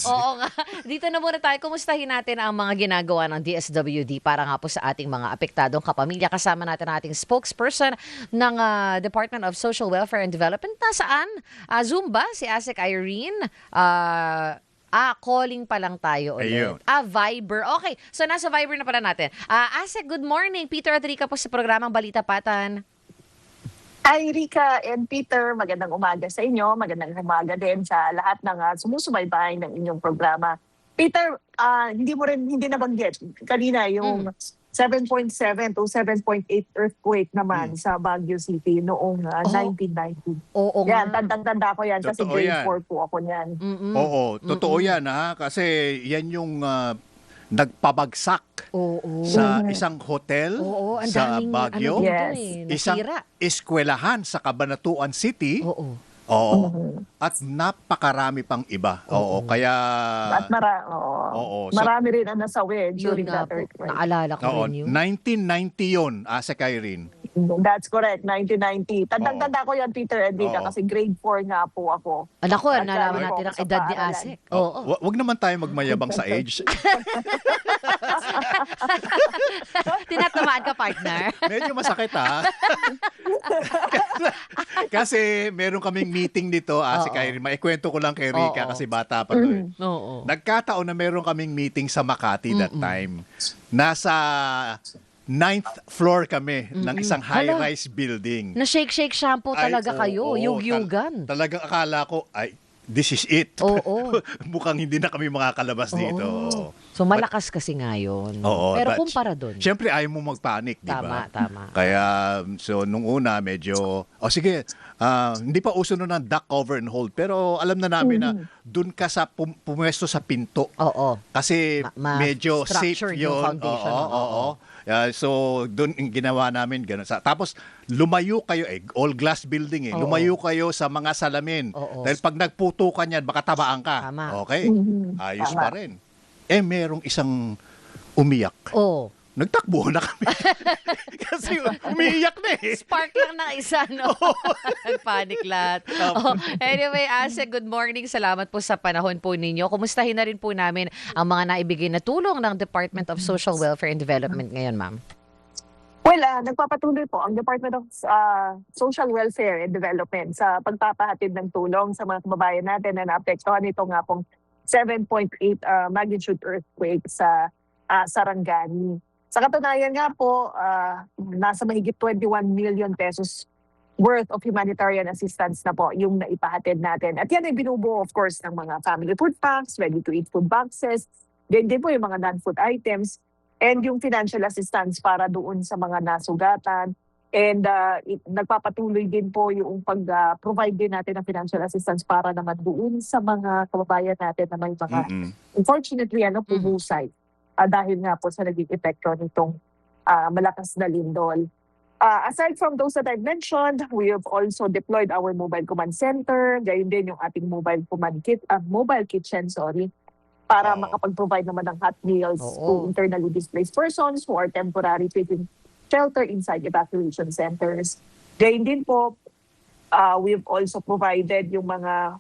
Oo nga. Dito na muna tayo. Kumustahin natin ang mga ginagawa ng DSWD para nga po sa ating mga apektadong kapamilya. Kasama natin ang ating spokesperson ng Department of Social Welfare and Development. Nasaan? Zoom ba? Si Asek Irene? Calling pa lang tayo ulit. Ayun. Viber. Okay. So, nasa Viber na pala natin. Asek, good morning. Peter at Rica po sa programang Balita Patan. Hi Rika and Peter, magandang umaga sa inyo. Magandang umaga din sa lahat ng sumusubaybay ng inyong programa. Peter, hindi nabanggit kanina yung 7.7 to 7.8 earthquake naman sa Baguio City noong 1990. Oo Yan, nga. tanda ko yan kasi Totoo grade yan. 4 po ako niyan. Oo, totoo yan ha. Kasi yan yung nagpabagsak Oo. sa isang hotel Oo, ang sa daming Baguio. ano dito Yes. Isang nasira. eskwelahan sa Cabanatuan City. Oo. Oo. At napakarami pang iba. Oo, kaya At Oo, so- marami rin ang nasawi Yun during nga that po. earthquake. Naalala ko Oo, rin yun. 1990 yun, Asek Irene. That's correct, 1990. Tandang-tanda ko yan, Peter and Rika, Oo. kasi grade 4 nga po ako. Anak ko, At nalaman sabi natin ko ang sa edad ni paaralan. Asek. Oo. Wag naman tayo magmayabang sa age. Tinatamaan ka, partner. Medyo masakit ha. Kasi meron kaming meeting dito, Asek Oo. Irene. Maikwento ko lang kay Rika Oo. kasi bata pa to eh. Oo. Nagkataon na meron kaming meeting sa Makati that time. Nasa 9th floor kami ng isang high-rise building. Na-shake-shake shampoo talaga Ay, kayo. oo, Yug-yugan. Talagang akala ko, ay, this is it. Oo. Mukhang hindi na kami makakalabas dito. Oo. So, malakas kasi nga yun. Oo, Pero but kumpara dun. Siyempre, ayaw mo magpanik, di ba? Tama. Kaya, so, nung una, medyo, sige, hindi pa uso nun ng duck cover and hold, pero alam na namin na dun ka sa pumwesto sa pinto. Oo. Kasi medyo safe structured yun. yung foundation. Oo. So, doon yung ginawa namin. Ganun. Tapos, lumayo kayo, all glass building Oo. Lumayo kayo sa mga salamin. Oo. Dahil pag nagputukan yan, baka tabaan ka. Tama. Okay? Ayos Tama. pa rin. Merong isang umiyak. Oo. Nagtakbo na kami. Kasi umiiyak na eh. Spark lang na isa, no? Nagpanic lahat. Oh, anyway, Asek, good morning. Salamat po sa panahon po ninyo. Kumustahin na rin po namin ang mga naibigay na tulong ng Department of Social Welfare and Development ngayon, ma'am. Well, nagpapatuloy po ang Department of Social Welfare and Development sa pagpapahatid ng tulong sa mga kababayan natin na naapektuhan ito nga pong 7.8 magnitude earthquake sa Sarangani. Sa katunayan nga po, nasa mahigit 21 million pesos worth of humanitarian assistance na po yung naipahatid natin. At yan ay binubuo, of course, ng mga family food packs, ready-to-eat food boxes, din po yung mga non-food items, and yung financial assistance para doon sa mga nasugatan. And nagpapatuloy din po yung pag-provide din natin ng financial assistance para naman doon sa mga kababayan natin na may mga, unfortunately, pubusay. Dahil nga po sa naging epekto nitong malakas na lindol. Aside from those that I've mentioned, we have also deployed our mobile command center, gayon din yung ating mobile kitchen, para makapag-provide naman ng hot meals to internally displaced persons who are temporary taking shelter inside evacuation centers. Gayon din po, we've also provided yung mga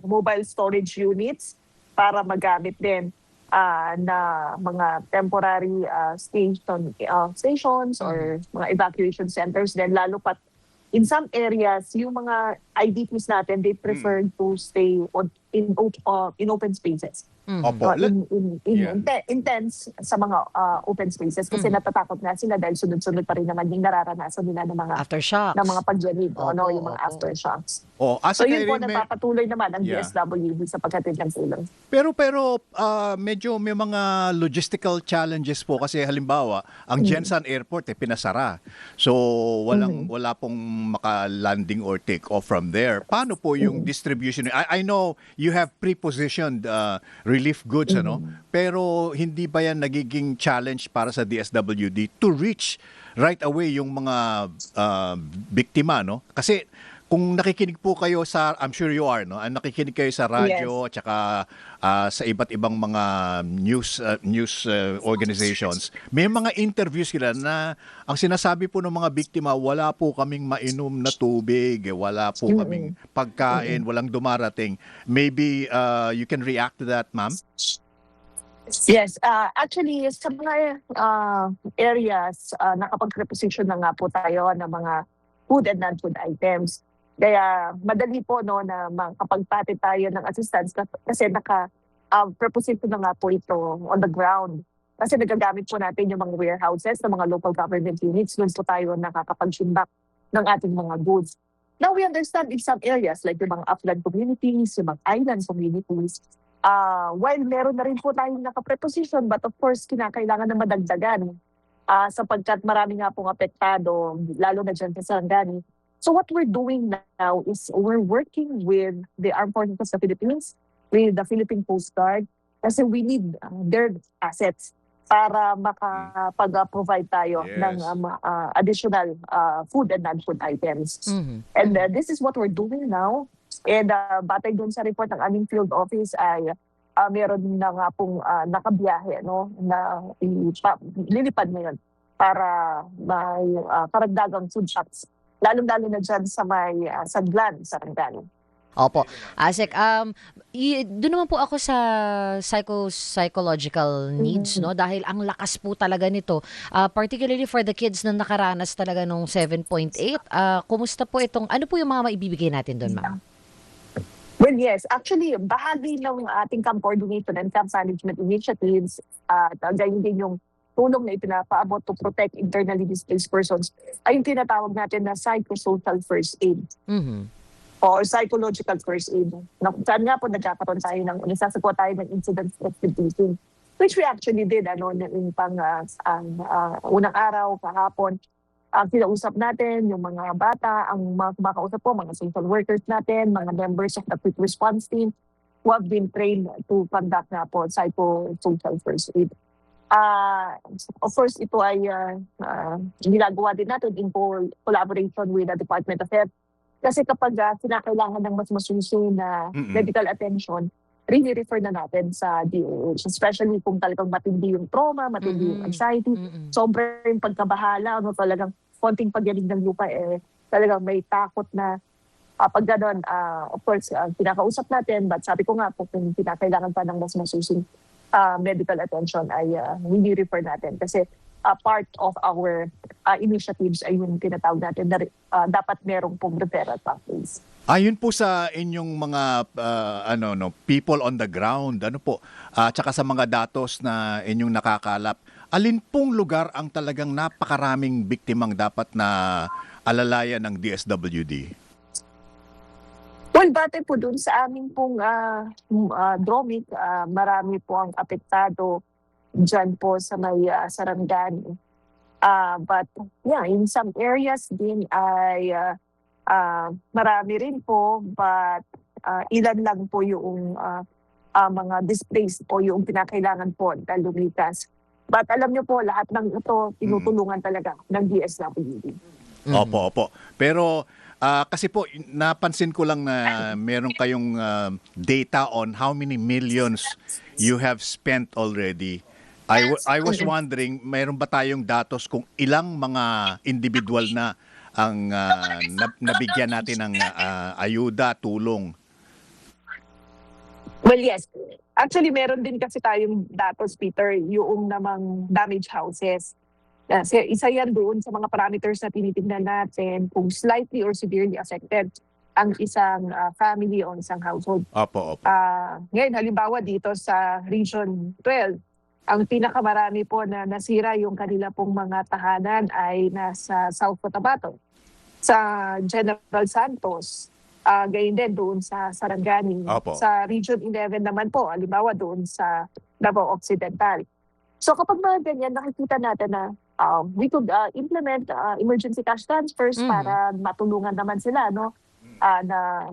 mobile storage units para magamit din na mga temporary stations or mga evacuation centers. Then lalo pat in some areas, yung mga IDPs natin, they prefer to stay in open spaces. Opo. Intense sa mga open spaces kasi natatakot nga sila dahil sunod-sunod pa rin naman yung nararanasan nila ng mga Aftershocks. pagyanig, yung mga Opo. aftershocks. Asa So yun po, Irene, nagpapatuloy naman ang Yeah. DSWD sa paghatid ng tulong. Pero medyo may mga logistical challenges po kasi halimbawa ang Jensan Airport pinasara. So wala pong maka-landing or take off from there. Paano po yung distribution? I know you have pre-positioned relief goods pero hindi ba yan nagiging challenge para sa DSWD to reach right away yung mga biktima, no? Kasi kung nakikinig po kayo sa, I'm sure you are, no? Nakikinig kayo sa radyo, tsaka sa iba't ibang mga news organizations, may mga interviews sila na ang sinasabi po ng mga biktima, wala po kaming mainom na tubig, wala po kaming pagkain, walang dumarating. Maybe you can react to that, ma'am? Yes, actually sa mga areas nakapag-reposition na nga po tayo ng mga food and non-food items. Kaya madali po no na makapagpati tayo ng assistance kasi preposition na nga po ito on the ground. Kasi nagagamit po natin yung mga warehouses ng mga local government units. Doon po tayo nakakapag-shimbak ng ating mga goods. Now we understand in some areas like yung mga upland communities, yung mga island communities, while meron na rin po tayong nakapreposition, but of course, kinakailangan na madagdagan sapagkat marami nga pong apektado, lalo na dyan sa Sarangani. So what we're doing now is we're working with the Armed Forces of the Philippines, with the Philippine Coast Guard, kasi we need their assets para makapag-provide tayo ng additional food and non-food items. And this is what we're doing now. And batay doon sa report ng aming field office ay meron na nga pong nakabiyahe no, na lilipad ngayon para may karagdagang food shops. Lalo-lalo na dyan sa may Saglan, Sarangani. Opo. Asek, doon naman po ako sa psychological needs, no? Dahil ang lakas po talaga nito, particularly for the kids na nakaranas talaga nung 7.8. Kumusta po ano po yung mga maibibigay natin doon, ma'am? Well, yes. Actually, bahagi ng ating camp coordination and camp management initiatives at gayon din yung tulong na ipinapaabot to protect internally displaced persons ay yung tinatawag natin na psychosocial first aid or psychological first aid. Saan nga po nagkakaroon tayo nagsasagawa tayo ng incident response, which we actually did yung unang araw, kahapon. Kinausap natin yung mga bata, ang mga kumakausap po, mga social workers natin, mga members of the quick response team who have been trained to conduct na po psychosocial first aid. Of course, ito ay ginagawa din natin in collaboration with the Department of Health. Kasi kapag kinakailangan ng mas masusunod na medical attention, refer na natin sa DOH, especially kung talagang matindi yung trauma, matindi yung anxiety, sobrang pagkabahala, talagang konting pagyanig ng lupa, talagang may takot na pag gano'n, of course, kinakausap natin, but sabi ko nga po, kung kinakailangan pa ng mas masusing medical attention ay hindi refer natin kasi part of our initiatives ay yung tinatawag natin na dapat merong pong referral pathways. Ayun po sa inyong mga people on the ground, tsaka sa mga datos na inyong nakakalap, alin pong lugar ang talagang napakaraming biktimang dapat na alalayan ng DSWD? Well, batay po dun sa aming pong DROMIC, marami po ang apektado dyan po sa may Sarangani. But yeah, in some areas din ay marami rin po, but ilan lang po yung mga displaced po yung pinakailangan po na lumitas. But alam niyo po, lahat ng ito tinutulungan talaga ng DSWD. Opo. Pero kasi po, napansin ko lang na meron kayong data on how many millions you have spent already. I was wondering, mayroon ba tayong datos kung ilang mga individual na ang nabigyan natin ng ayuda, tulong? Well, yes. Actually, meron din kasi tayong datos, Peter, yung namang damaged houses. Kasi isa yan doon sa mga parameters na tinitignan natin kung slightly or severely affected ang isang family o isang household. Opo. Ngayon, halimbawa dito sa Region 12, ang pinakamarami po na nasira yung kanila pong mga tahanan ay nasa South Cotabato, sa General Santos, gayon din doon sa Sarangani. Opo. Sa Region 11 naman po, halimbawa doon sa Davao Occidental. So kapag mga ganyan, nakikita natin na we could implement emergency cash transfers para matulungan naman sila na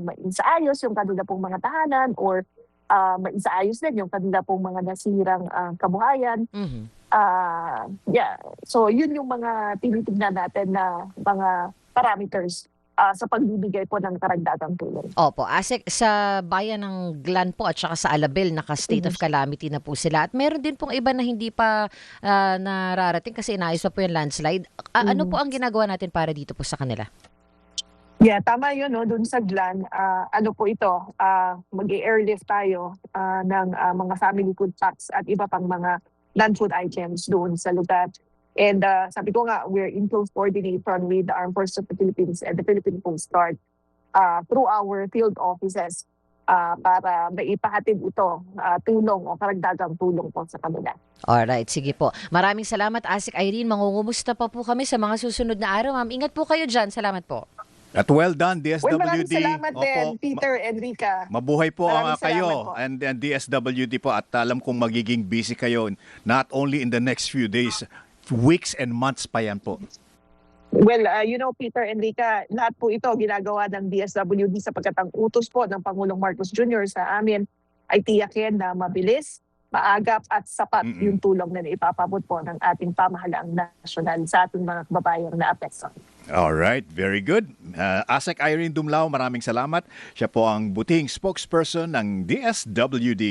maisaayos yung kanila pong mga tahanan or maisaayos din yung kanila pong mga nasirang kabuhayan. So yun yung mga tinitignan natin na mga parameters sa pagbibigay po ng karagdagang tulong. Opo, ASEC, sa bayan ng Glan po at saka sa Alabel, naka-state of calamity na po sila. At meron din pong iba na hindi pa nararating kasi inaayos pa po yung landslide. Ano po ang ginagawa natin para dito po sa kanila? Yeah, tama yun, no? Doon sa Glan, ano po ito, mag-airlift tayo ng mga family food packs at iba pang mga non-food items doon sa lugar. And sabi ko nga, we're in close coordination with the Armed Forces of the Philippines and the Philippine Coast Guard through our field offices para maipahatid ito, tulong o karagdagang tulong po sa kanila. Alright, sige po. Maraming salamat, ASEC Irene. Mangungumusta pa po kami sa mga susunod na araw, ma'am. Ingat po kayo dyan. Salamat po. At well done, DSWD. Well, maraming salamat din, Opo, Peter, Enrica. mabuhay po Maraming kayo salamat po. and DSWD po, at alam kong magiging busy kayo not only in the next few days, weeks and months pa yan po. Well, Peter, Enrica, lahat po ito ginagawa ng DSWD sapagkat ang utos po ng Pangulong Marcos Jr. sa amin ay tiyakin na mabilis, maagap at sapat yung tulong na naipapabot po ng ating pamahalaang nasyonal sa ating mga kababayang naapektuhan. Alright, very good. ASEC Irene Dumlao, maraming salamat. Siya po ang buting spokesperson ng DSWD.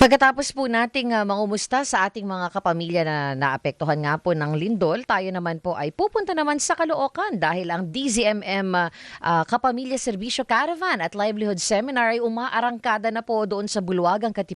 Pagkatapos po nating mangumusta sa ating mga kapamilya na naapektuhan nga po ng lindol, tayo naman po ay pupunta naman sa Caloocan dahil ang DZMM Kapamilya Serbisyo Caravan at Livelihood Seminar ay umaarangkada na po doon sa Bulwagang Katipunan